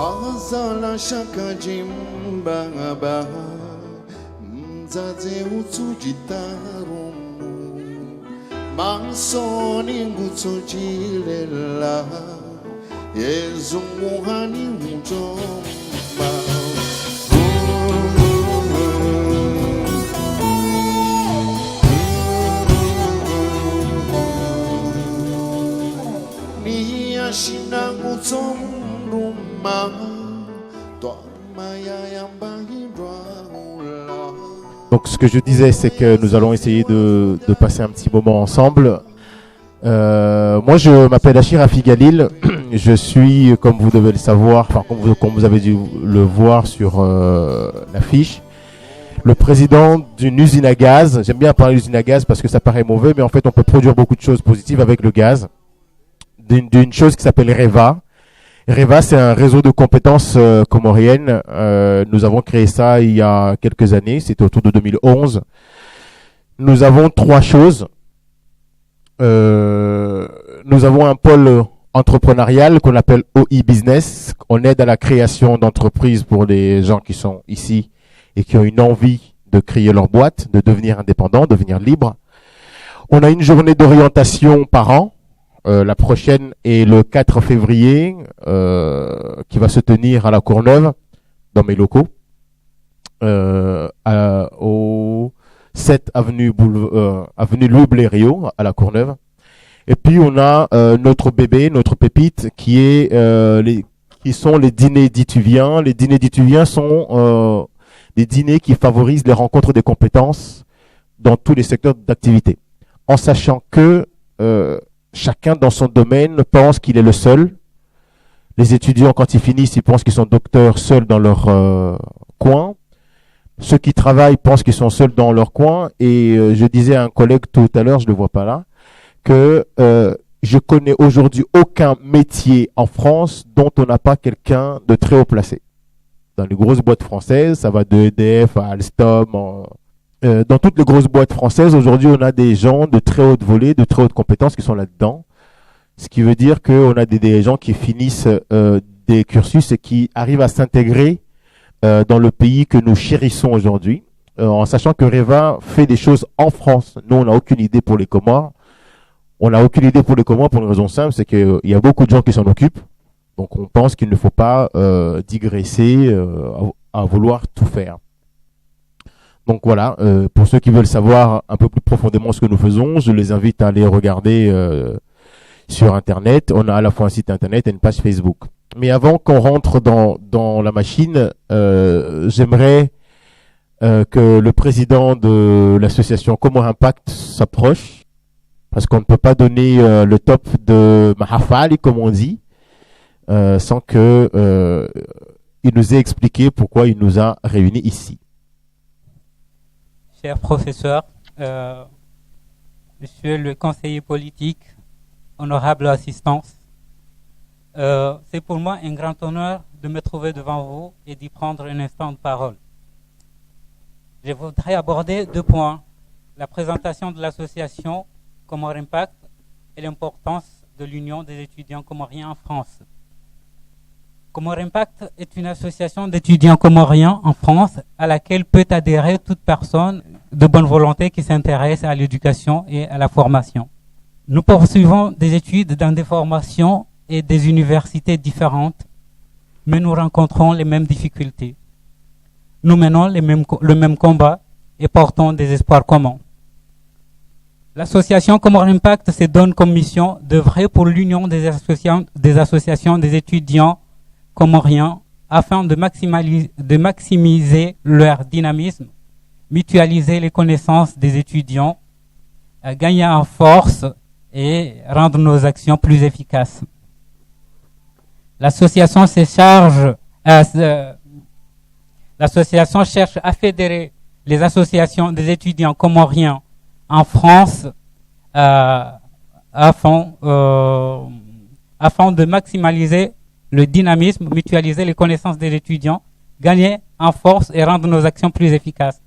Azala shaka jimba ba mzaze utsujitaru mansoni ngutsujilela yezumuhani mujomba ni ashina ngutsomruma twamaya yambahindwa. Donc ce que je disais, c'est que nous allons essayer de passer un petit moment ensemble. Moi, je m'appelle Achir Rafi Galil. Je suis, comme vous devez le savoir, enfin comme vous avez dû le voir sur l'affiche, le président d'une usine à gaz. J'aime bien parler d'usine à gaz parce que ça paraît mauvais, mais en fait, on peut produire beaucoup de choses positives avec le gaz. D'une chose qui s'appelle REVA. REVA, c'est un réseau de compétences comoriennes. Nous avons créé ça il y a quelques années, c'était autour de 2011. Nous avons trois choses. Nous avons un pôle entrepreneurial qu'on appelle OI Business. On aide à la création d'entreprises pour les gens qui sont ici et qui ont une envie de créer leur boîte, de devenir indépendants, devenir libres. On a une journée d'orientation par an. La prochaine est le 4 février, qui va se tenir à la Courneuve, dans mes locaux, au 7 avenue Louis Blériot, à la Courneuve. Et puis on a notre bébé, notre pépite, qui sont les dîners d'Ituviens. Les dîners d'Ituviens sont des dîners qui favorisent les rencontres des compétences dans tous les secteurs d'activité, en sachant que chacun dans son domaine pense qu'il est le seul. Les étudiants, quand ils finissent, ils pensent qu'ils sont docteurs seuls dans leur coin. Ceux qui travaillent pensent qu'ils sont seuls dans leur coin. Et je disais à un collègue tout à l'heure, je ne le vois pas là, que je connais aujourd'hui aucun métier en France dont on n'a pas quelqu'un de très haut placé. Dans les grosses boîtes françaises, ça va de EDF à Alstom. Dans toutes les grosses boîtes françaises, aujourd'hui, on a des gens de très haute volée, de très haute compétences qui sont là-dedans. Ce qui veut dire qu'on a des gens qui finissent des cursus et qui arrivent à s'intégrer dans le pays que nous chérissons aujourd'hui, en sachant que REVA fait des choses en France. Nous, on n'a aucune idée pour les Comores. On n'a aucune idée pour les Comores pour une raison simple, c'est qu'il y a beaucoup de gens qui s'en occupent. Donc, on pense qu'il ne faut pas digresser à vouloir tout faire. Donc voilà, pour ceux qui veulent savoir un peu plus profondément ce que nous faisons, je les invite à aller regarder sur Internet. On a à la fois un site Internet et une page Facebook. Mais avant qu'on rentre dans la machine, j'aimerais que le président de l'association Comore Impact s'approche, parce qu'on ne peut pas donner le top de Mahafali, comme on dit, sans que il nous ait expliqué pourquoi il nous a réunis ici. Cher professeur, monsieur le conseiller politique, honorable assistance, c'est pour moi un grand honneur de me trouver devant vous et d'y prendre un instant de parole. Je voudrais aborder deux points: la présentation de l'association Comore Impact et l'importance de l'Union des étudiants comoriens en France. Comore Impact est une association d'étudiants comoriens en France à laquelle peut adhérer toute personne de bonne volonté qui s'intéresse à l'éducation et à la formation. Nous poursuivons des études dans des formations et des universités différentes, mais nous rencontrons les mêmes difficultés. Nous menons le même combat et portons des espoirs communs. L'association Comore Impact se donne comme mission d'œuvrer pour l'union des associations des étudiants comoriens afin de maximiser leur dynamisme, mutualiser les connaissances des étudiants, gagner en force et rendre nos actions plus efficaces. L'association cherche à fédérer les associations des étudiants comoriens en France afin de maximaliser le dynamisme, mutualiser les connaissances des étudiants, gagner en force et rendre nos actions plus efficaces.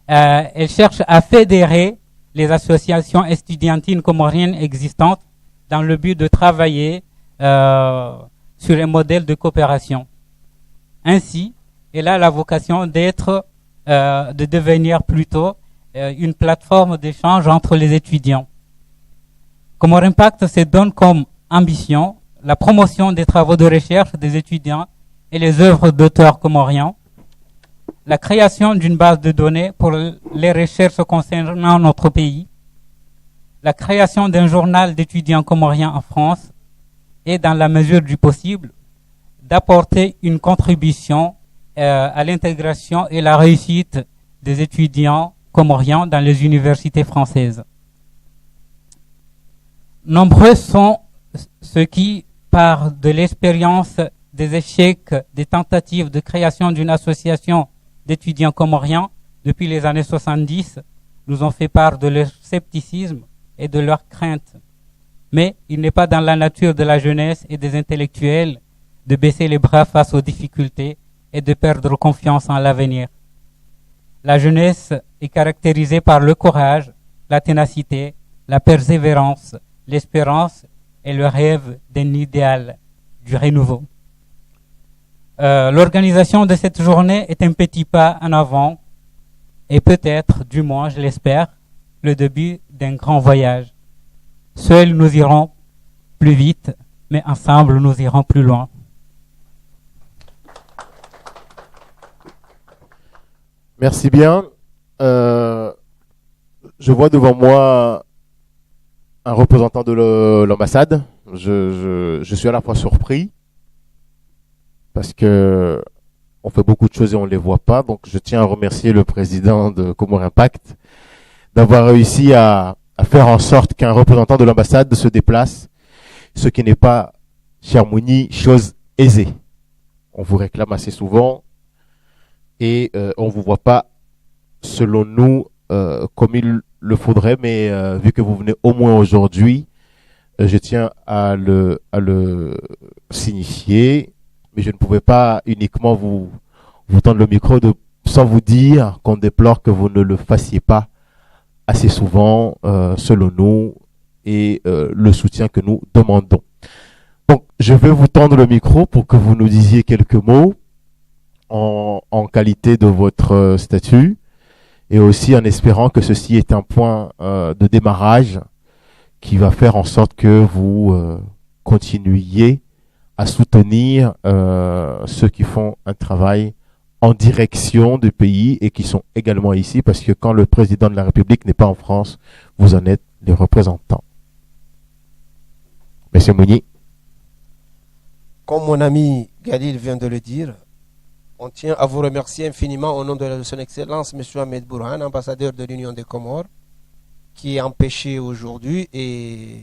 Elle cherche à fédérer les associations estudiantines comoriennes existantes dans le but de travailler sur un modèle de coopération. Ainsi, elle a la vocation de devenir plutôt une plateforme d'échange entre les étudiants. Comore Impact se donne comme ambition la promotion des travaux de recherche des étudiants et les œuvres d'auteurs comoriens, la création d'une base de données pour les recherches concernant notre pays, la création d'un journal d'étudiants comoriens en France et, dans la mesure du possible, d'apporter une contribution à l'intégration et la réussite des étudiants comoriens dans les universités françaises. Nombreux sont ceux qui, par de l'expérience des échecs des tentatives de création d'une association d'étudiants comoriens depuis les années 70, nous ont fait part de leur scepticisme et de leurs craintes. Mais il n'est pas dans la nature de la jeunesse et des intellectuels de baisser les bras face aux difficultés et de perdre confiance en l'avenir. La jeunesse est caractérisée par le courage, la ténacité, la persévérance, l'espérance et le rêve d'un idéal, du renouveau. L'organisation de cette journée est un petit pas en avant et peut-être, du moins je l'espère, le début d'un grand voyage. Seuls nous irons plus vite, mais ensemble nous irons plus loin. Merci bien. Je vois devant moi un représentant de l'ambassade. Je suis à la fois surpris parce que on fait beaucoup de choses et on les voit pas. Donc je tiens à remercier le président de Comore Impact d'avoir réussi à faire en sorte qu'un représentant de l'ambassade se déplace, ce qui n'est pas, cher Mouni, chose aisée. On vous réclame assez souvent et on vous voit pas, selon nous, comme il le faudrait, mais vu que vous venez au moins aujourd'hui, je tiens à le signifier, mais je ne pouvais pas uniquement vous tendre le micro sans vous dire qu'on déplore que vous ne le fassiez pas assez souvent, selon nous, et le soutien que nous demandons. Donc, je vais vous tendre le micro pour que vous nous disiez quelques mots en qualité de votre statut, et aussi en espérant que ceci est un point de démarrage qui va faire en sorte que vous continuiez à soutenir ceux qui font un travail en direction du pays et qui sont également ici, parce que quand le président de la République n'est pas en France, vous en êtes les représentants. Monsieur Mouni. Comme mon ami Galil vient de le dire, on tient à vous remercier infiniment au nom de son Excellence, M. Ahmed Bourhan, ambassadeur de l'Union des Comores, qui est empêché aujourd'hui et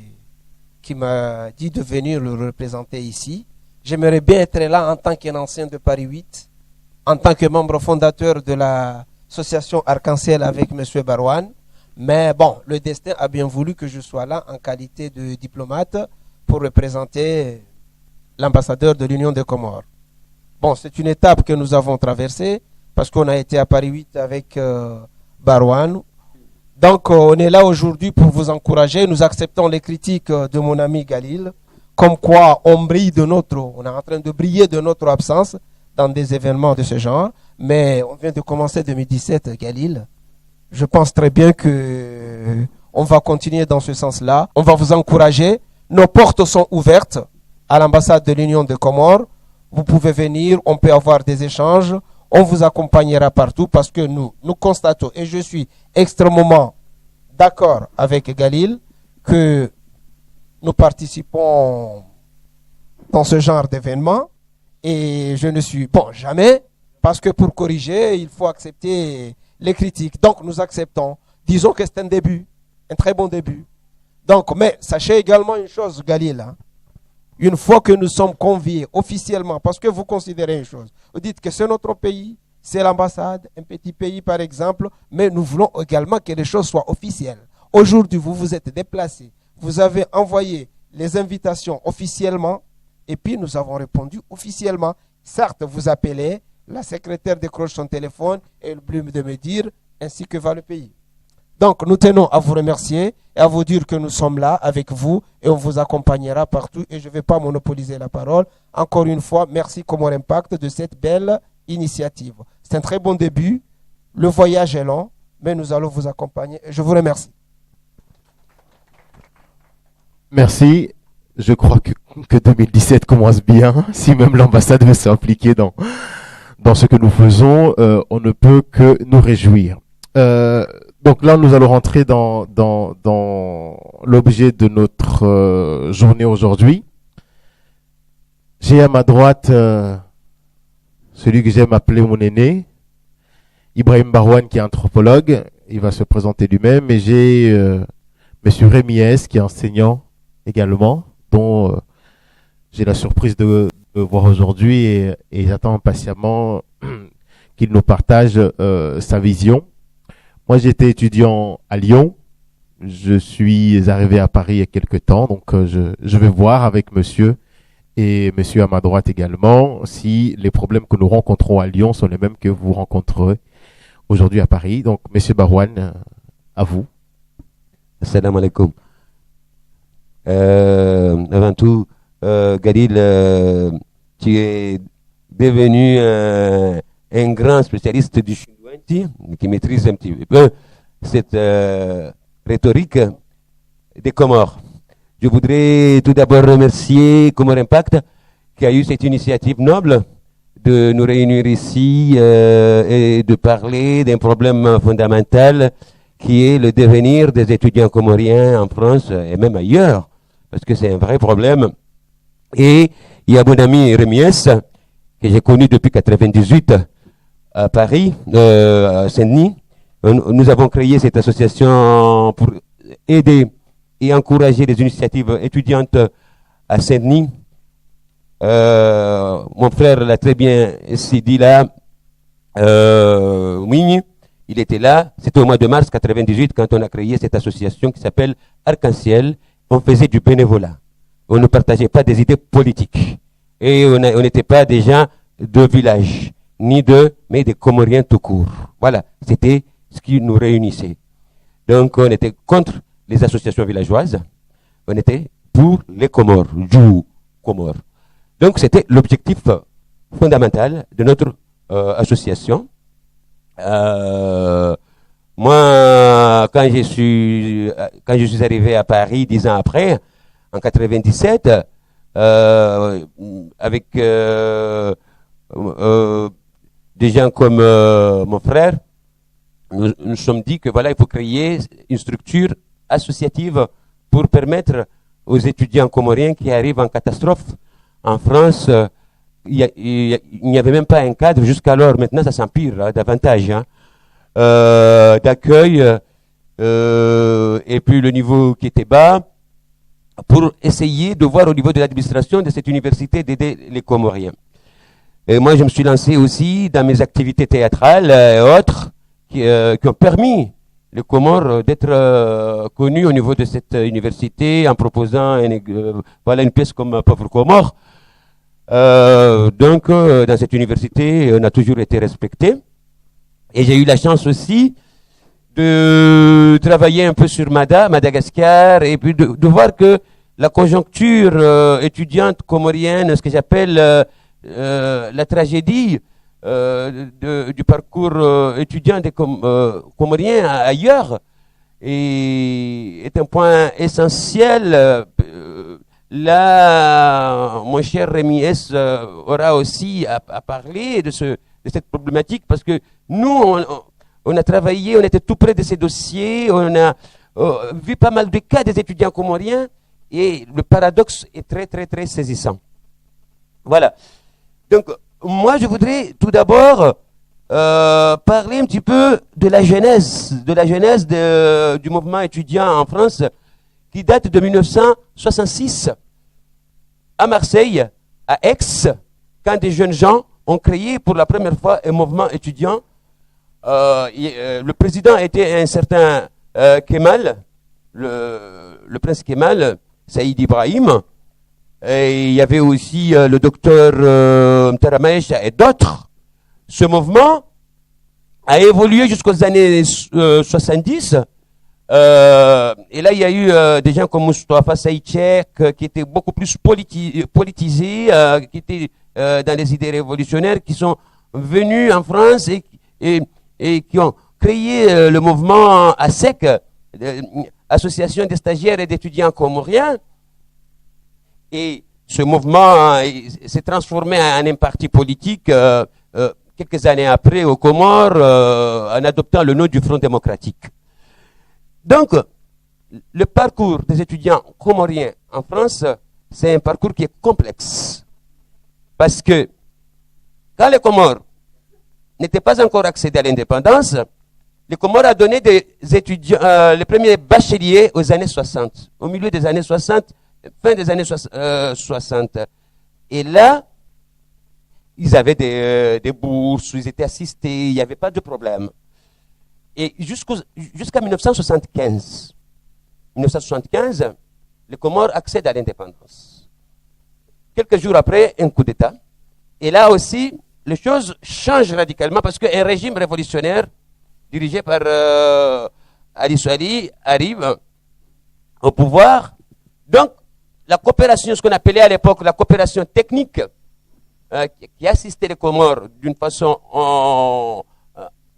qui m'a dit de venir le représenter ici. J'aimerais bien être là en tant qu'un ancien de Paris 8, en tant que membre fondateur de l'association Arc-en-Ciel avec M. Barouane. Mais bon, le destin a bien voulu que je sois là en qualité de diplomate pour représenter l'ambassadeur de l'Union des Comores. Bon, c'est une étape que nous avons traversée parce qu'on a été à Paris 8 avec Barouane. Donc, on est là aujourd'hui pour vous encourager. Nous acceptons les critiques de mon ami Galil, comme quoi on est en train de briller de notre absence dans des événements de ce genre. Mais on vient de commencer 2017, Galil. Je pense très bien que on va continuer dans ce sens-là. On va vous encourager. Nos portes sont ouvertes à l'ambassade de l'Union des Comores. Vous pouvez venir, on peut avoir des échanges. On vous accompagnera partout parce que nous constatons, et je suis extrêmement d'accord avec Galil, que nous participons dans ce genre d'événement et je ne suis, jamais, parce que pour corriger, il faut accepter les critiques. Donc nous acceptons. Disons que c'est un début, un très bon début. Donc, mais sachez également une chose, Galil, hein. Une fois que nous sommes conviés officiellement, parce que vous considérez une chose, vous dites que c'est notre pays, c'est l'ambassade, un petit pays par exemple, mais nous voulons également que les choses soient officielles. Aujourd'hui, vous vous êtes déplacés, vous avez envoyé les invitations officiellement, et puis nous avons répondu officiellement. Certes, vous appelez, la secrétaire décroche son téléphone et elle oublie de me dire ainsi que va le pays. Donc, nous tenons à vous remercier et à vous dire que nous sommes là avec vous et on vous accompagnera partout. Et je ne vais pas monopoliser la parole. Encore une fois, merci Comore Impact de cette belle initiative. C'est un très bon début. Le voyage est long, mais nous allons vous accompagner. Je vous remercie. Merci. Je crois que 2017 commence bien. Si même l'ambassade veut s'impliquer dans ce que nous faisons, on ne peut que nous réjouir. Donc là, nous allons rentrer dans l'objet de notre journée aujourd'hui. J'ai à ma droite celui que j'aime appeler mon aîné, Ibrahim Barouane, qui est anthropologue. Il va se présenter lui-même. Et j'ai Monsieur Rémi S, qui est enseignant également, dont j'ai la surprise de voir aujourd'hui et j'attends impatiemment qu'il nous partage sa vision. Moi, j'étais étudiant à Lyon. Je suis arrivé à Paris il y a quelques temps, donc je vais voir avec monsieur et monsieur à ma droite également si les problèmes que nous rencontrons à Lyon sont les mêmes que vous rencontrez aujourd'hui à Paris. Donc, monsieur Barouane, à vous. Assalamu alaikum. Avant tout, Gadil, tu es devenu un grand spécialiste du chinois qui maîtrise un petit peu cette rhétorique des Comores. Je voudrais tout d'abord remercier Comore Impact qui a eu cette initiative noble de nous réunir ici et de parler d'un problème fondamental qui est le devenir des étudiants comoriens en France et même ailleurs, parce que c'est un vrai problème. Et il y a mon ami Rémies, que j'ai connu depuis 1998 à Paris, à Saint-Denis. Nous avons créé cette association pour aider et encourager les initiatives étudiantes à Saint-Denis. Mon frère l'a très bien dit là, oui, il était là, c'était au mois de mars 1998 quand on a créé cette association qui s'appelle Arc-en-Ciel. On faisait du bénévolat. On ne partageait pas des idées politiques. Et on n'était pas des gens de village, mais des Comoriens tout court. Voilà, c'était ce qui nous réunissait. Donc on était contre les associations villageoises, on était pour les Comores, du Comores. Donc c'était l'objectif fondamental de notre association. Moi, quand je suis arrivé à Paris 10 ans après, en 97, avec des gens comme mon frère, nous sommes dit que voilà, il faut créer une structure associative pour permettre aux étudiants comoriens qui arrivent en catastrophe en France. Il n'y avait même pas un cadre jusqu'alors. Maintenant, ça s'empire davantage. D'accueil et puis le niveau qui était bas pour essayer de voir au niveau de l'administration de cette université d'aider les Comoriens. Et moi, je me suis lancé aussi dans mes activités théâtrales et autres qui ont permis les Comores d'être connus au niveau de cette université en proposant une pièce comme Pauvre Comore. Donc, dans cette université, on a toujours été respecté. Et j'ai eu la chance aussi de travailler un peu sur Madagascar, et puis de voir que la conjoncture étudiante comorienne, ce que j'appelle la tragédie du parcours étudiant des Comoriens ailleurs, est un point essentiel. Là, mon cher Rémi S aura aussi à parler de cette problématique, parce que nous, on a travaillé, on était tout près de ces dossiers, on a vu pas mal de cas des étudiants comoriens, et le paradoxe est très, très, très saisissant. Voilà. Donc, moi, je voudrais tout d'abord parler un petit peu de la genèse du mouvement étudiant en France, qui date de 1966, à Marseille, à Aix, quand des jeunes gens ont créé pour la première fois un mouvement étudiant. Le président était un certain Kemal, le prince Kemal, Saïd Ibrahim, et il y avait aussi le docteur Mtaramesh et d'autres. Ce mouvement a évolué jusqu'aux années 70, Et là, il y a eu des gens comme Moustapha Saïtchek qui étaient beaucoup plus politisés, qui étaient dans les idées révolutionnaires, qui sont venus en France et qui ont créé le mouvement ASEC, Association des stagiaires et d'étudiants comoriens. Et ce mouvement s'est transformé en un parti politique quelques années après aux Comores en adoptant le nom du Front démocratique. Donc, le parcours des étudiants comoriens en France, c'est un parcours qui est complexe. Parce que quand les Comores n'étaient pas encore accédés à l'indépendance, les Comores a donné des étudiants, les premiers bacheliers aux années 60, au milieu des années 60, fin des années 60. Et là, ils avaient des bourses, ils étaient assistés, il n'y avait pas de problème. Et jusqu'à 1975, les Comores accèdent à l'indépendance. Quelques jours après, un coup d'État. Et là aussi, les choses changent radicalement parce qu'un régime révolutionnaire dirigé par Ali Souali arrive au pouvoir. Donc, la coopération, ce qu'on appelait à l'époque la coopération technique, qui assistait les Comores d'une façon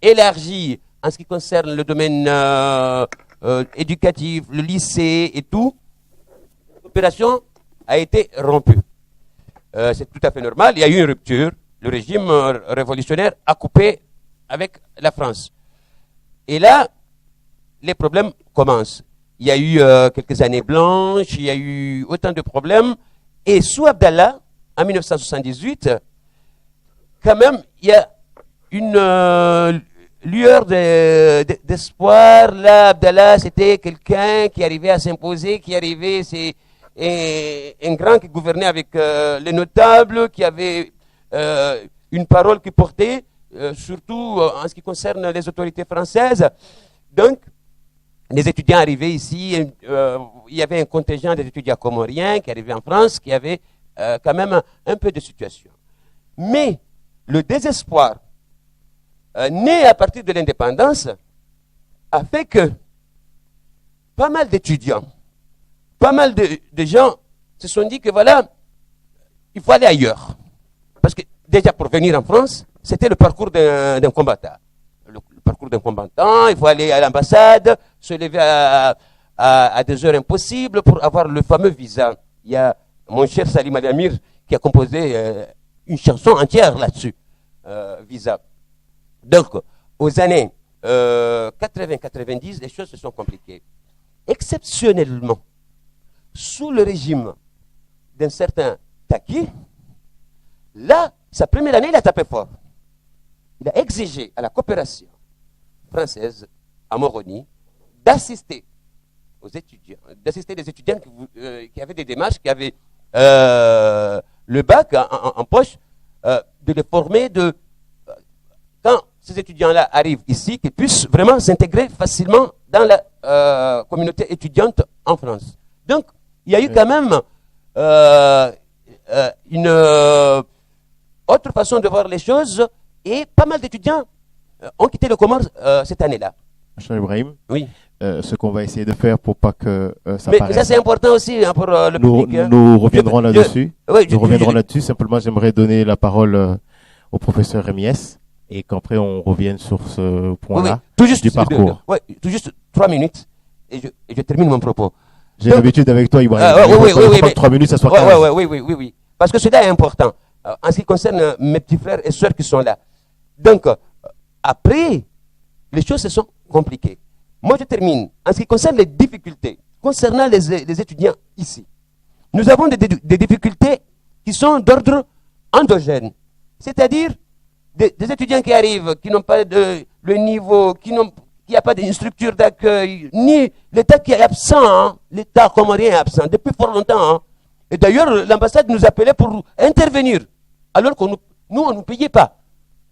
élargie en ce qui concerne le domaine éducatif, le lycée et tout, la coopération a été rompue. C'est tout à fait normal, il y a eu une rupture, le régime révolutionnaire a coupé avec la France. Et là, les problèmes commencent. Il y a eu quelques années blanches, il y a eu autant de problèmes, et sous Abdallah, en 1978, quand même, il y a une lueur d'espoir. Là, Abdallah, c'était quelqu'un qui arrivait à s'imposer, c'est un grand qui gouvernait avec les notables, qui avait une parole qui portait, surtout en ce qui concerne les autorités françaises. Donc, les étudiants arrivaient ici, il y avait un contingent des étudiants comoriens qui arrivaient en France, qui avaient quand même un peu de situation. Mais le désespoir né à partir de l'indépendance a fait que pas mal d'étudiants, pas mal de gens se sont dit que voilà, il faut aller ailleurs. Parce que déjà pour venir en France, c'était le parcours d'un combattant. Le parcours d'un combattant, il faut aller à l'ambassade, se lever à des heures impossibles pour avoir le fameux visa. Il y a mon cher Salim Al-Amir qui a composé une chanson entière là-dessus, visa. Donc, aux années 80-90, les choses se sont compliquées. Exceptionnellement, sous le régime d'un certain Taki, là, sa première année, il a tapé fort. Il a exigé à la coopération française, à Moroni, d'assister aux étudiants, d'assister les étudiants qui avaient des démarches, qui avaient le bac en poche, de les former quand ces étudiants-là arrivent ici, qu'ils puissent vraiment s'intégrer facilement dans la communauté étudiante en France. Donc, il y a eu quand même une autre façon de voir les choses et pas mal d'étudiants ont quitté le Comores cette année-là. Cher Ibrahim, oui. Ce qu'on va essayer de faire pour pas que ça Mais paraisse. ça c'est important aussi hein, pour le public. Nous reviendrons là-dessus. Oui, nous reviendrons là-dessus. Simplement, j'aimerais donner la parole au professeur Rémi S. Et qu'après on revienne sur ce point-là tout juste, du parcours. Tout juste 3 minutes et je termine mon propos. J'ai l'habitude avec toi, Ibrahim. Oui, 3 minutes, ça soit 15. Oui. Parce que cela est important. En ce qui concerne mes petits frères et sœurs qui sont là. Donc, après, les choses se sont compliquées. Moi, je termine. En ce qui concerne les difficultés concernant les étudiants ici, nous avons des difficultés qui sont d'ordre endogène. C'est-à-dire des étudiants qui arrivent, qui n'ont pas le niveau, qui n'y a pas d'une structure d'accueil, ni l'État qui est absent. Hein. L'État comorien est absent depuis fort longtemps. Hein. Et d'ailleurs, l'ambassade nous appelait pour intervenir, alors que nous, on ne nous payait pas.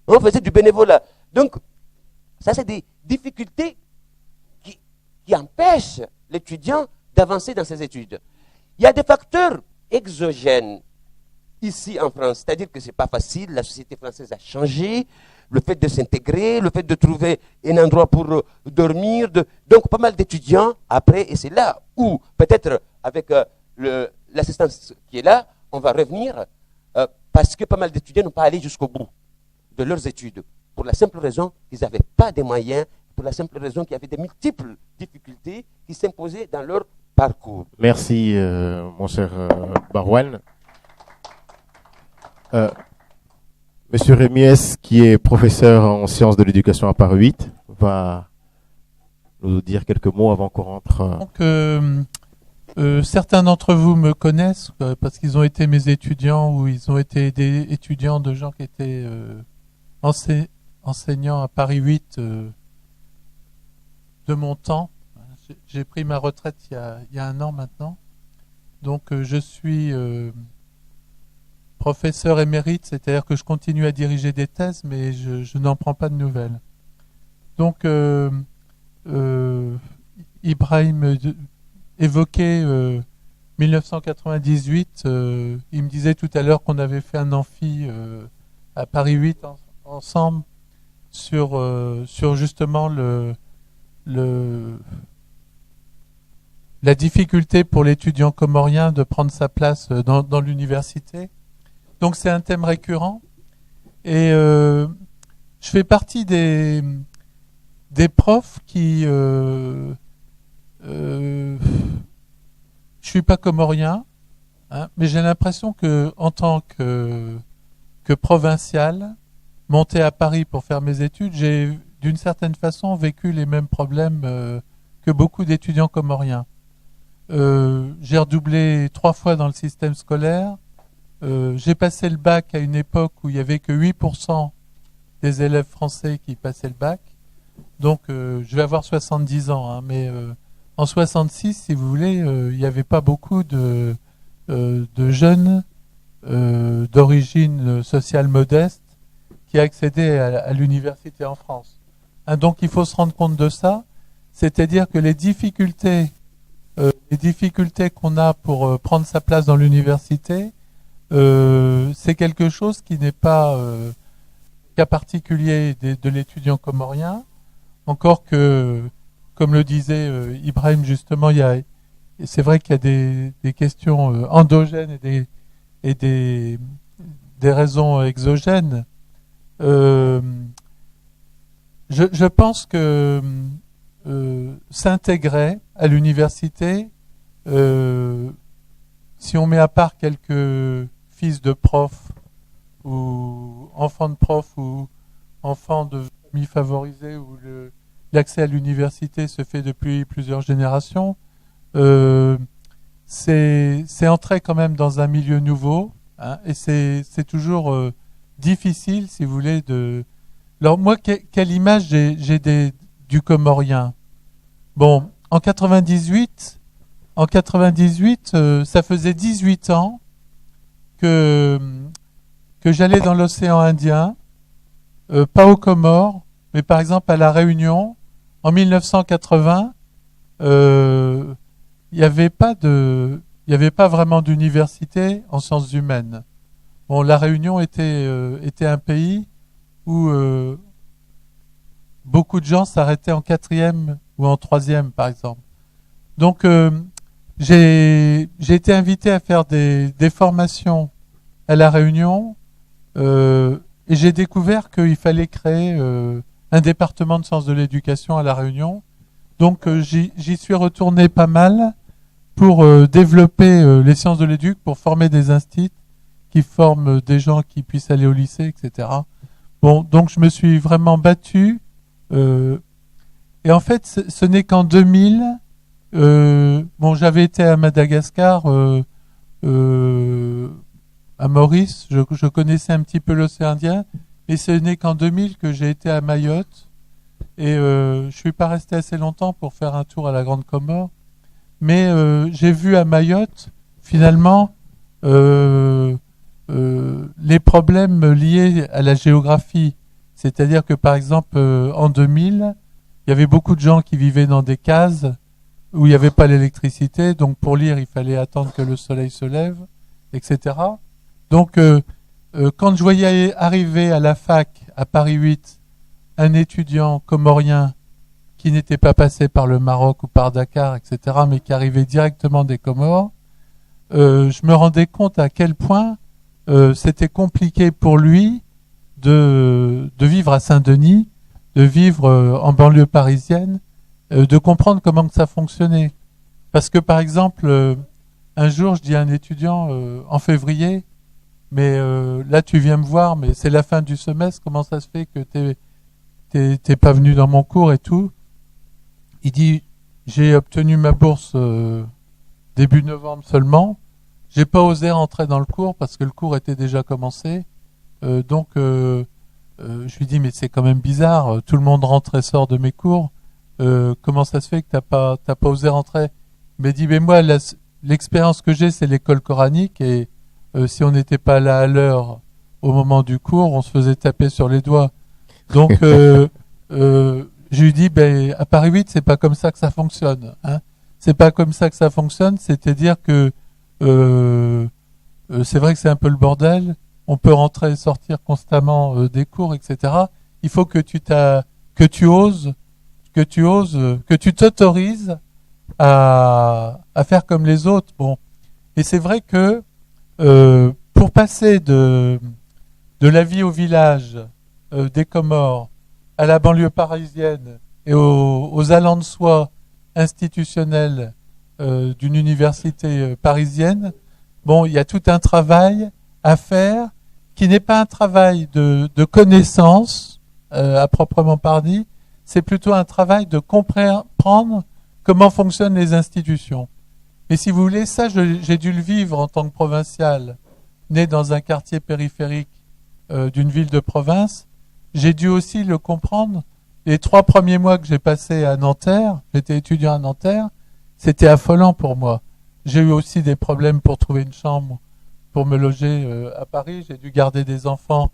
On faisait du bénévolat. Donc, ça, c'est des difficultés qui empêchent l'étudiant d'avancer dans ses études. Il y a des facteurs exogènes ici en France, c'est-à-dire que ce n'est pas facile, la société française a changé, le fait de s'intégrer, le fait de trouver un endroit pour dormir. Donc pas mal d'étudiants après, et c'est là où peut-être avec l'assistance qui est là, on va revenir, parce que pas mal d'étudiants n'ont pas allé jusqu'au bout de leurs études, pour la simple raison qu'ils n'avaient pas de moyens, pour la simple raison qu'il y avait de multiples difficultés qui s'imposaient dans leur parcours. Merci, mon cher Barouane. Monsieur Rémies, qui est professeur en sciences de l'éducation à Paris 8, va nous dire quelques mots avant qu'on rentre. Donc, certains d'entre vous me connaissent parce qu'ils ont été mes étudiants ou ils ont été des étudiants de gens qui étaient enseignants à Paris 8 de mon temps. J'ai pris ma retraite il y a 1 an maintenant. Donc je suis professeur émérite, c'est-à-dire que je continue à diriger des thèses, mais je n'en prends pas de nouvelles. Donc Ibrahim évoquait 1998. Il me disait tout à l'heure qu'on avait fait un amphi à Paris 8 ensemble sur justement la difficulté pour l'étudiant comorien de prendre sa place dans l'université. Donc c'est un thème récurrent. Et je fais partie des profs qui... je suis pas comorien, hein, mais j'ai l'impression que en tant que provincial, monté à Paris pour faire mes études, j'ai d'une certaine façon vécu les mêmes problèmes que beaucoup d'étudiants comoriens. J'ai redoublé 3 fois dans le système scolaire. J'ai passé le bac à une époque où il n'y avait que 8% des élèves français qui passaient le bac. Donc je vais avoir 70 ans, hein, mais en 66, si vous voulez, il n'y avait pas beaucoup de jeunes d'origine sociale modeste qui accédaient à l'université en France. Hein, donc il faut se rendre compte de ça, c'est-à-dire que les difficultés qu'on a pour prendre sa place dans l'université, c'est quelque chose qui n'est pas cas particulier de l'étudiant comorien, encore que, comme le disait Ibrahim justement, c'est vrai qu'il y a des questions endogènes et des raisons exogènes. Je pense que s'intégrer à l'université, si on met à part quelques fils de profs ou enfants de profs ou enfants de familles favorisées où l'accès à l'université se fait depuis plusieurs générations, c'est entrer quand même dans un milieu nouveau, hein, et c'est toujours difficile, si vous voulez, de... Alors moi, quelle image j'ai du comorien? Bon, en 98, ça faisait 18 ans que j'allais dans l'océan Indien, pas aux Comores, mais par exemple à La Réunion. En 1980, il n'y avait pas vraiment d'université en sciences humaines. Bon, La Réunion était un pays où beaucoup de gens s'arrêtaient en 4e ou en 3e, par exemple. Donc, j'ai été invité à faire des formations à La Réunion, et j'ai découvert qu'il fallait créer un département de sciences de l'éducation à La Réunion. Donc, j'y suis retourné pas mal pour développer les sciences de l'éduc, pour former des instituts qui forment des gens qui puissent aller au lycée, etc. Bon, donc je me suis vraiment battu. Et en fait, ce n'est qu'en 2000, bon, j'avais été à Madagascar, à Maurice, je connaissais un petit peu l'océan Indien, et ce n'est qu'en 2000 que j'ai été à Mayotte, et je suis pas resté assez longtemps pour faire un tour à la Grande Comore, mais j'ai vu à Mayotte, finalement, les problèmes liés à la géographie. C'est-à-dire que, par exemple, en 2000, il y avait beaucoup de gens qui vivaient dans des cases où il n'y avait pas l'électricité. Donc, pour lire, il fallait attendre que le soleil se lève, etc. Donc, quand je voyais arriver à la fac, à Paris 8, un étudiant comorien qui n'était pas passé par le Maroc ou par Dakar, etc., mais qui arrivait directement des Comores, je me rendais compte à quel point c'était compliqué pour lui de vivre à Saint-Denis, de vivre en banlieue parisienne, de comprendre comment ça fonctionnait. Parce que, par exemple, un jour, je dis à un étudiant, en février, mais là, tu viens me voir, mais c'est la fin du semestre, comment ça se fait que t'es pas venu dans mon cours et tout? Il dit, j'ai obtenu ma bourse début novembre seulement, j'ai pas osé rentrer dans le cours parce que le cours était déjà commencé, donc je lui dis, mais c'est quand même bizarre, tout le monde rentre et sort de mes cours, comment ça se fait que t'as pas osé rentrer? Il m'a dit, mais moi, l'expérience que j'ai, c'est l'école coranique, et si on n'était pas là à l'heure au moment du cours, on se faisait taper sur les doigts. Donc, je lui dis, ben, à Paris 8, c'est pas comme ça que ça fonctionne. Hein. C'est pas comme ça que ça fonctionne, c'est-à-dire que c'est vrai que c'est un peu le bordel. On peut rentrer et sortir constamment des cours, etc. Il faut que tu t'autorises à faire comme les autres. Bon, et c'est vrai que pour passer de la vie au village des Comores à la banlieue parisienne et aux allants de soi institutionnels d'une université parisienne, bon, il y a tout un travail à faire qui n'est pas un travail de connaissance à proprement parler, c'est plutôt un travail de comprendre comment fonctionnent les institutions. Et si vous voulez, ça, j'ai dû le vivre en tant que provincial, né dans un quartier périphérique d'une ville de province. J'ai dû aussi le comprendre. Les 3 premiers mois que j'ai passés à Nanterre, j'étais étudiant à Nanterre, c'était affolant pour moi. J'ai eu aussi des problèmes pour trouver une chambre pour me loger à Paris. J'ai dû garder des enfants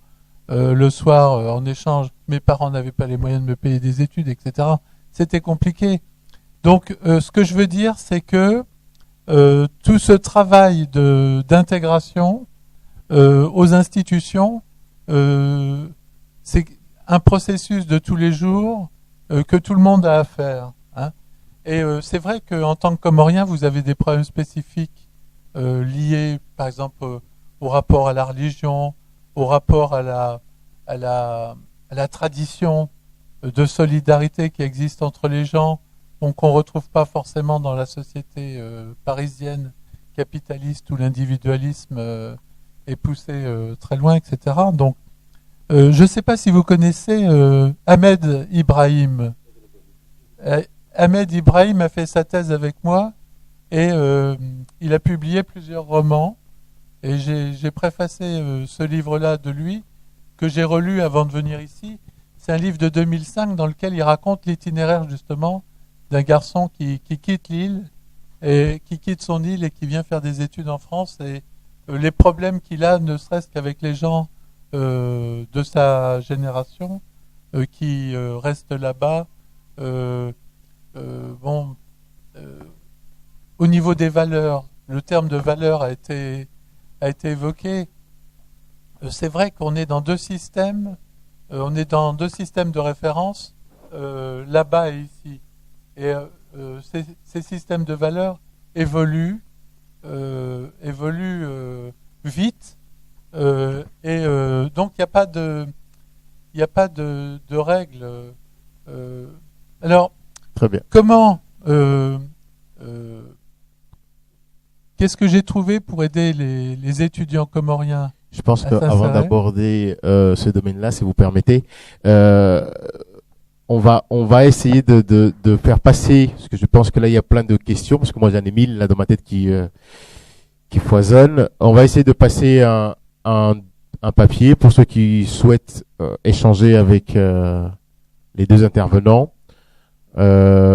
le soir en échange. Mes parents n'avaient pas les moyens de me payer des études, etc. C'était compliqué. Donc, ce que je veux dire, c'est que tout ce travail d'intégration aux institutions, c'est un processus de tous les jours que tout le monde a à faire. Hein. Et c'est vrai qu'en tant que Comorien, vous avez des problèmes spécifiques liés, par exemple, au rapport à la religion, au rapport à la tradition de solidarité qui existe entre les gens, qu'on ne retrouve pas forcément dans la société parisienne capitaliste où l'individualisme est poussé très loin, etc. Donc, je ne sais pas si vous connaissez Ahmed Ibrahim. Ahmed Ibrahim a fait sa thèse avec moi et il a publié plusieurs romans. Et j'ai préfacé ce livre-là de lui, que j'ai relu avant de venir ici. C'est un livre de 2005 dans lequel il raconte l'itinéraire justement d'un garçon qui quitte l'île et qui quitte son île et qui vient faire des études en France et les problèmes qu'il a, ne serait-ce qu'avec les gens de sa génération qui restent là-bas. Au niveau des valeurs, le terme de valeur a été évoqué. C'est vrai qu'on est dans 2 systèmes, on est dans 2 systèmes de référence, là-bas et ici. Et ces systèmes de valeurs évoluent vite, et donc il n'y a pas de règles. Alors, très bien. Comment qu'est-ce que j'ai trouvé pour aider les étudiants comoriens? Je pense qu'avant d'aborder ce domaine-là, si vous permettez, on va essayer de faire passer, parce que je pense que là il y a plein de questions, parce que moi j'en ai 1000 là dans ma tête qui foisonnent. On va essayer de passer un papier pour ceux qui souhaitent échanger avec les 2 intervenants,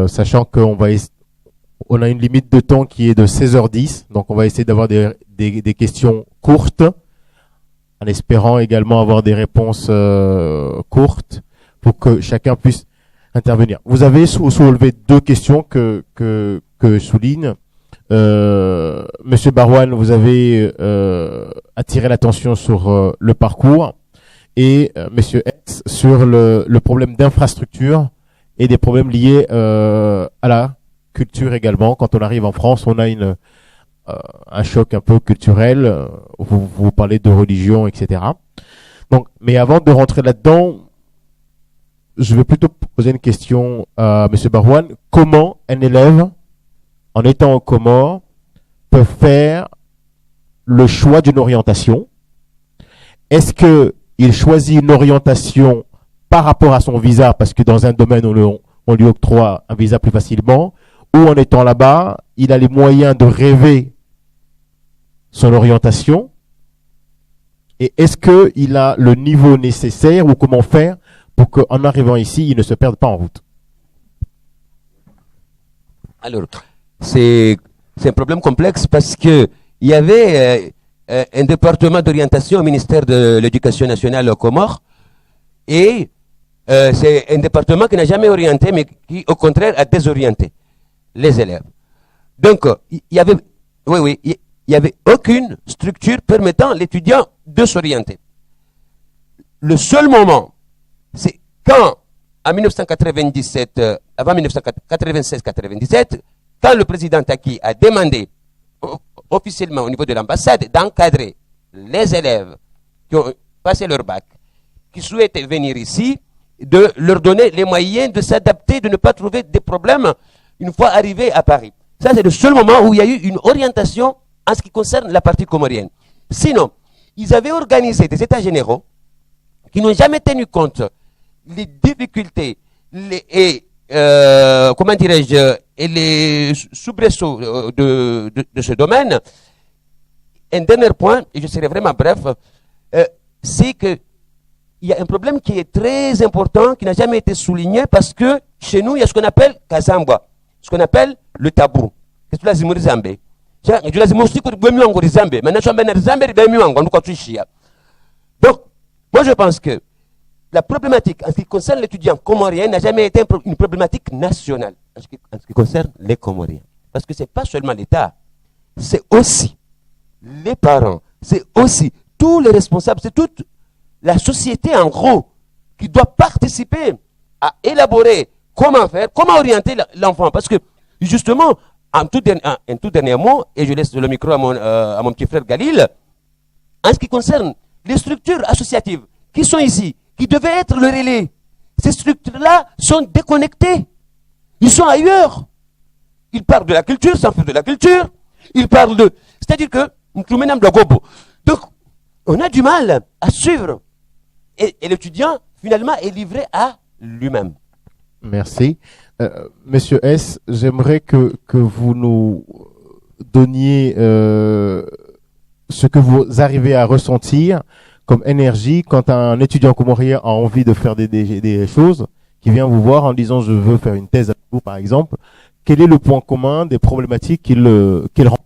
sachant qu'on on a une limite de temps qui est de 16h10, donc on va essayer d'avoir des questions courtes, en espérant également avoir des réponses courtes pour que chacun puisse intervenir. Vous avez soulevé 2 questions que je souligne. Monsieur Barouane, vous avez attiré l'attention sur le parcours et Monsieur S sur le problème d'infrastructure et des problèmes liés à la culture également. Quand on arrive en France, on a un choc un peu culturel. Vous parlez de religion, etc. Donc, mais avant de rentrer là-dedans, je vais plutôt poser une question à Monsieur Barouane. Comment un élève, en étant au Comores, peut faire le choix d'une orientation? Est-ce que il choisit une orientation par rapport à son visa, parce que dans un domaine on lui octroie un visa plus facilement, ou en étant là-bas, il a les moyens de rêver son orientation? Et est-ce qu'il a le niveau nécessaire ou comment faire pour qu'en arrivant ici, il ne se perde pas en route? Alors, c'est un problème complexe parce que il y avait un département d'orientation au ministère de l'Éducation nationale au Comores et c'est un département qui n'a jamais orienté, mais qui, au contraire, a désorienté les élèves. Donc, il y avait, il y avait aucune structure permettant à l'étudiant de s'orienter. Le seul moment, c'est quand, en 1997, avant 1996-97, quand le président Taki a demandé officiellement au niveau de l'ambassade d'encadrer les élèves qui ont passé leur bac, qui souhaitaient venir ici, de leur donner les moyens de s'adapter, de ne pas trouver des problèmes une fois arrivés à Paris. Ça, c'est le seul moment où il y a eu une orientation en ce qui concerne la partie comorienne. Sinon, ils avaient organisé des états généraux qui n'ont jamais tenu compte des difficultés et les soubresauts de ce domaine. Un dernier point, et je serai vraiment bref, c'est que il y a un problème qui est très important, qui n'a jamais été souligné, parce que chez nous, il y a ce qu'on appelle Kazamba, ce qu'on appelle le tabou. Donc, moi je pense que la problématique en ce qui concerne l'étudiant comorien n'a jamais été une problématique nationale en ce qui concerne les Comoriens. Parce que ce n'est pas seulement l'État, c'est aussi les parents, c'est aussi tous les responsables, c'est toute la société en gros qui doit participer à élaborer comment faire, comment orienter l'enfant. Parce que justement, un tout dernier mot, et je laisse le micro à mon petit frère Galil, en ce qui concerne les structures associatives qui sont ici, qui devaient être le relais, ces structures-là sont déconnectées. Ils sont ailleurs. Ils parlent de la culture sans faire de la culture. Ils parlent de... C'est-à-dire que... Donc, on a du mal à suivre. Et l'étudiant, finalement, est livré à lui-même. Merci. Monsieur S, j'aimerais que vous nous donniez ce que vous arrivez à ressentir comme énergie quand un étudiant comorien a envie de faire des choses, qui vient vous voir en disant je veux faire une thèse avec vous par exemple. Quel est le point commun des problématiques qu'il rencontre?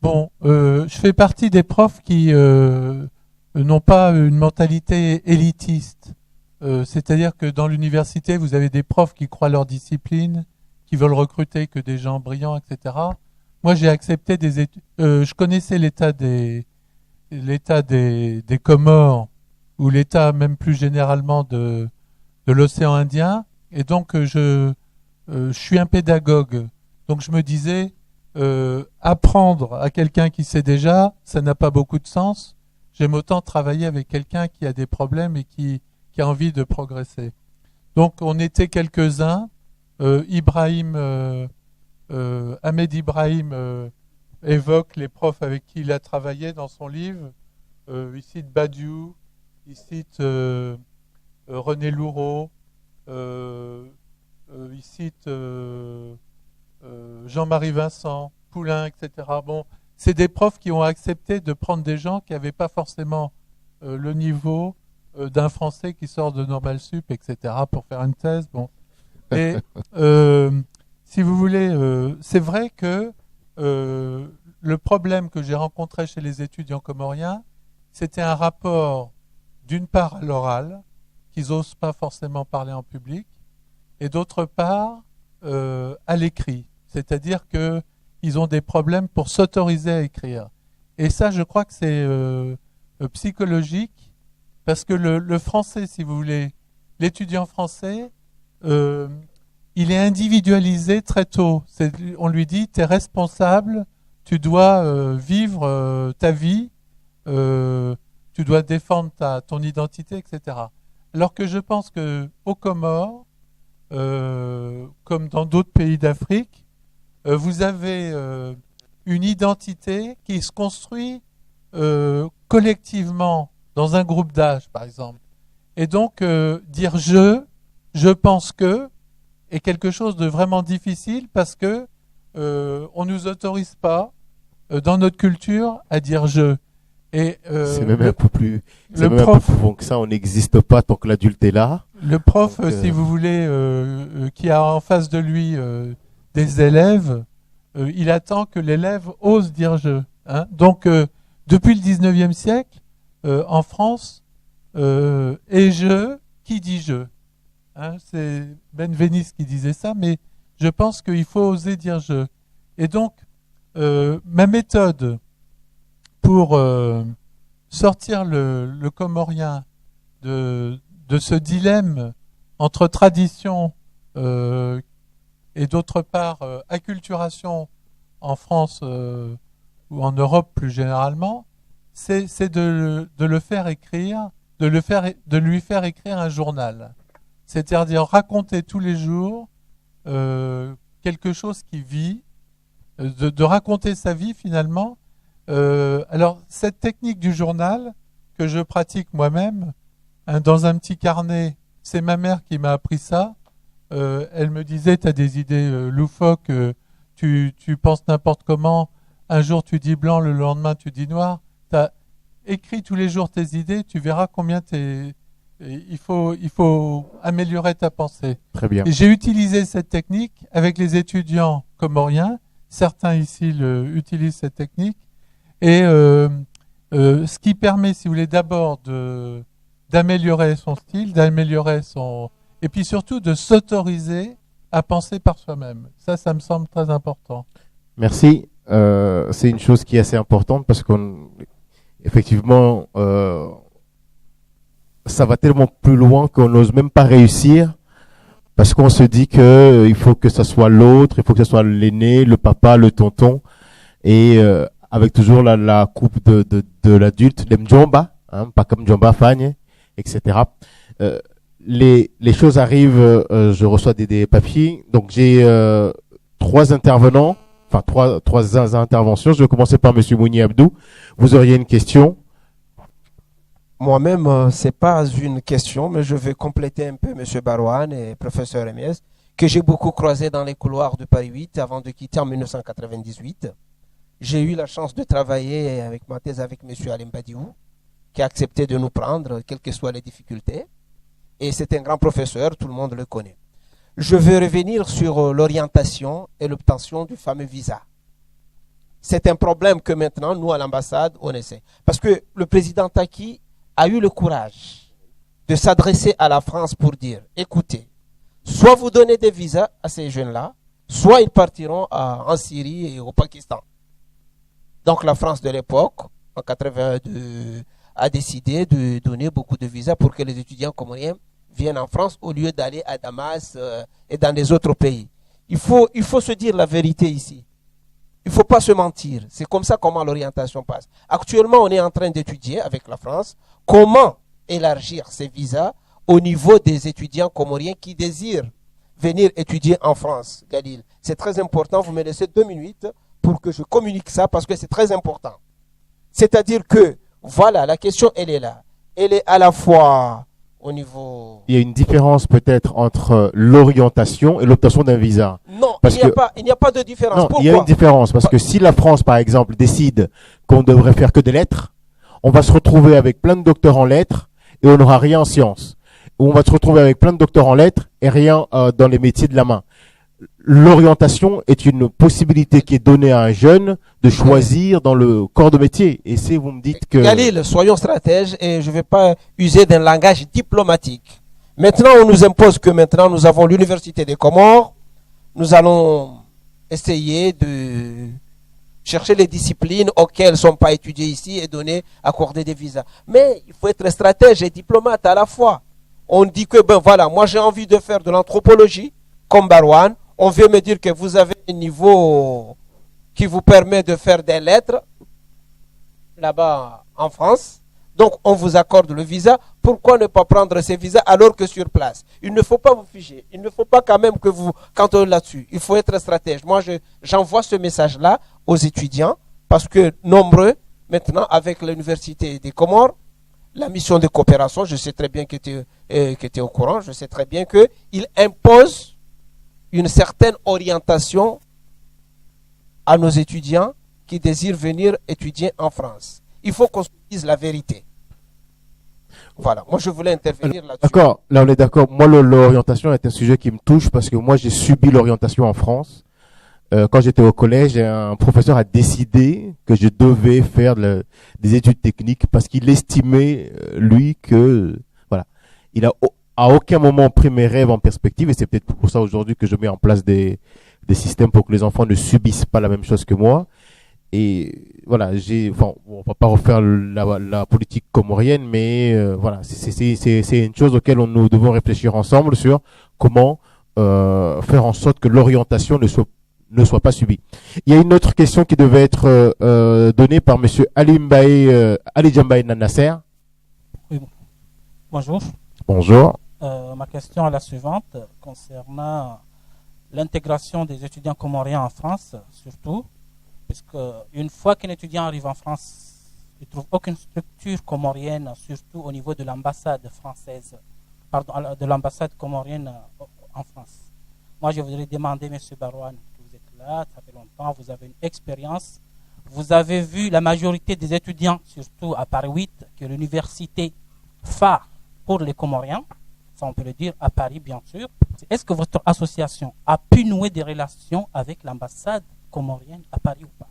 Bon, je fais partie des profs qui n'ont pas une mentalité élitiste. C'est-à-dire que dans l'université, vous avez des profs qui croient leur discipline, qui veulent recruter que des gens brillants, etc. Moi, j'ai accepté des études. Je connaissais l'état des Comores ou l'état même plus généralement de l'océan Indien, et donc je suis un pédagogue. Donc je me disais, apprendre à quelqu'un qui sait déjà, ça n'a pas beaucoup de sens. J'aime autant travailler avec quelqu'un qui a des problèmes et qui a envie de progresser. Donc on était quelques-uns. Ahmed Ibrahim évoque les profs avec qui il a travaillé dans son livre. Il cite Badiou, il cite René Loureau, il cite Jean-Marie Vincent, Poulain, etc. Bon, c'est des profs qui ont accepté de prendre des gens qui n'avaient pas forcément le niveau d'un Français qui sort de Normal Sup, etc. pour faire une thèse. Bon. Et si vous voulez, c'est vrai que le problème que j'ai rencontré chez les étudiants comoriens, c'était un rapport d'une part à l'oral, qu'ils n'osent pas forcément parler en public, et d'autre part à l'écrit. C'est-à-dire qu'ils ils ont des problèmes pour s'autoriser à écrire. Et ça, je crois que c'est psychologique, parce que le français, si vous voulez, l'étudiant français, il est individualisé très tôt. On lui dit, tu es responsable, tu dois vivre ta vie, tu dois défendre ton identité, etc. Alors que je pense qu'aux Comores, comme dans d'autres pays d'Afrique, vous avez une identité qui se construit collectivement dans un groupe d'âge, par exemple. Et donc, dire je pense que, est quelque chose de vraiment difficile parce que on nous autorise pas dans notre culture à dire je. Et c'est même un peu plus, c'est même un peu plus profond que ça. On n'existe pas tant que l'adulte est là. Le prof, donc, si vous voulez, qui a en face de lui des élèves, il attend que l'élève ose dire je. Hein. Donc, depuis le 19e siècle, en France, et je, qui dit je. Hein, c'est Benveniste qui disait ça, mais je pense qu'il faut oser dire je. Et donc, ma méthode pour sortir le comorien de ce dilemme entre tradition et d'autre part acculturation en France ou en Europe plus généralement, c'est de le faire écrire, de lui faire écrire un journal. C'est-à-dire raconter tous les jours quelque chose qui vit, de raconter sa vie finalement. Alors cette technique du journal que je pratique moi-même, hein, dans un petit carnet, c'est ma mère qui m'a appris ça. Elle me disait, tu as des idées loufoques, tu penses n'importe comment, un jour tu dis blanc, le lendemain tu dis noir. T'as écrit tous les jours tes idées, tu verras combien il faut améliorer ta pensée. Très bien. Et j'ai utilisé cette technique avec les étudiants comoriens. Certains ici utilisent cette technique. Et ce qui permet, si vous voulez, d'abord d'améliorer son style, et puis surtout de s'autoriser à penser par soi-même. Ça me semble très important. Merci. C'est une chose qui est assez importante parce qu'effectivement, ça va tellement plus loin qu'on n'ose même pas réussir parce qu'on se dit que il faut que ça soit l'autre, il faut que ce soit l'aîné, le papa, le tonton, et avec toujours la coupe de l'adulte, les mjomba, hein, pas comme mjomba fagne, etc. Les choses arrivent, je reçois des papiers, donc j'ai 3 intervenants, enfin trois interventions. Je vais commencer par Monsieur Mouni Abdou. Vous auriez une question? Moi-même, c'est pas une question, mais je vais compléter un peu M. Barouane et professeur Mies, que j'ai beaucoup croisé dans les couloirs de Paris 8 avant de quitter en 1998. J'ai eu la chance de travailler avec ma thèse avec M. Alim Badiou, qui a accepté de nous prendre, quelles que soient les difficultés. Et c'est un grand professeur, tout le monde le connaît. Je veux revenir sur l'orientation et l'obtention du fameux visa. C'est un problème que maintenant, nous, à l'ambassade, on essaie. Parce que le président Taki a eu le courage de s'adresser à la France pour dire, écoutez, soit vous donnez des visas à ces jeunes-là, soit ils partiront en Syrie et au Pakistan. Donc la France de l'époque, en 82, a décidé de donner beaucoup de visas pour que les étudiants comoriens viennent en France au lieu d'aller à Damas et dans les autres pays. Il faut se dire la vérité ici. Il ne faut pas se mentir. C'est comme ça comment l'orientation passe. Actuellement, on est en train d'étudier avec la France comment élargir ces visas au niveau des étudiants comoriens qui désirent venir étudier en France, Galil. C'est très important. Vous me laissez 2 minutes pour que je communique ça parce que c'est très important. C'est-à-dire que, voilà, la question, elle est là. Elle est à la fois au niveau... Il y a une différence peut-être entre l'orientation et l'obtention d'un visa. Non, il n'y a pas de différence. Non, pourquoi? Il y a une différence parce que si la France, par exemple, décide qu'on devrait faire que des lettres, on va se retrouver avec plein de docteurs en lettres et on n'aura rien en sciences. Ou on va se retrouver avec plein de docteurs en lettres et rien dans les métiers de la main. L'orientation est une possibilité qui est donnée à un jeune de choisir dans le corps de métier. Et si vous me dites que... Galil, soyons stratèges et je ne vais pas user d'un langage diplomatique. Maintenant, on nous impose que maintenant nous avons l'université des Comores. Nous allons essayer de chercher les disciplines auxquelles ne sont pas étudiées ici et accorder des visas. Mais il faut être stratège et diplomate à la fois. On dit que, ben voilà, moi j'ai envie de faire de l'anthropologie, comme Barwan. On vient me dire que vous avez un niveau qui vous permet de faire des lettres là-bas en France. Donc on vous accorde le visa. Pourquoi ne pas prendre ces visas alors que sur place? Il ne faut pas vous figer. Il ne faut pas quand même que vous cantonnez là-dessus. Il faut être stratège. Moi, j'envoie ce message-là aux étudiants parce que nombreux, maintenant, avec l'Université des Comores, la mission de coopération, je sais très bien que tu es au courant, je sais très bien qu'il impose une certaine orientation à nos étudiants qui désirent venir étudier en France. Il faut qu'on se dise la vérité. Voilà, moi je voulais intervenir là-dessus. D'accord, là on est d'accord. Moi, l'orientation est un sujet qui me touche parce que moi j'ai subi l'orientation en France. Quand j'étais au collège, un professeur a décidé que je devais faire des études techniques parce qu'il estimait, lui, que voilà, il a à aucun moment pris mes rêves en perspective, et c'est peut-être pour ça aujourd'hui que je mets en place des systèmes pour que les enfants ne subissent pas la même chose que moi. Et voilà, on va pas refaire la politique comorienne, mais voilà, c'est une chose auquel nous devons réfléchir ensemble sur comment faire en sorte que l'orientation ne soit pas subie. Il y a une autre question qui devait être donnée par monsieur Ali Djambaye Nasser. Oui. Bonjour. Bonjour. Ma question est la suivante, concernant l'intégration des étudiants comoriens en France, surtout, puisque une fois qu'un étudiant arrive en France, il ne trouve aucune structure comorienne, surtout au niveau de l'ambassade française, pardon, de l'ambassade comorienne en France. Moi, je voudrais demander, M. Barwan, que vous êtes là, ça fait longtemps, vous avez une expérience, vous avez vu la majorité des étudiants, surtout à Paris 8, qui est l'université phare pour les Comoriens, ça on peut le dire, à Paris bien sûr. Est-ce que votre association a pu nouer des relations avec l'ambassade comorienne à Paris ou pas?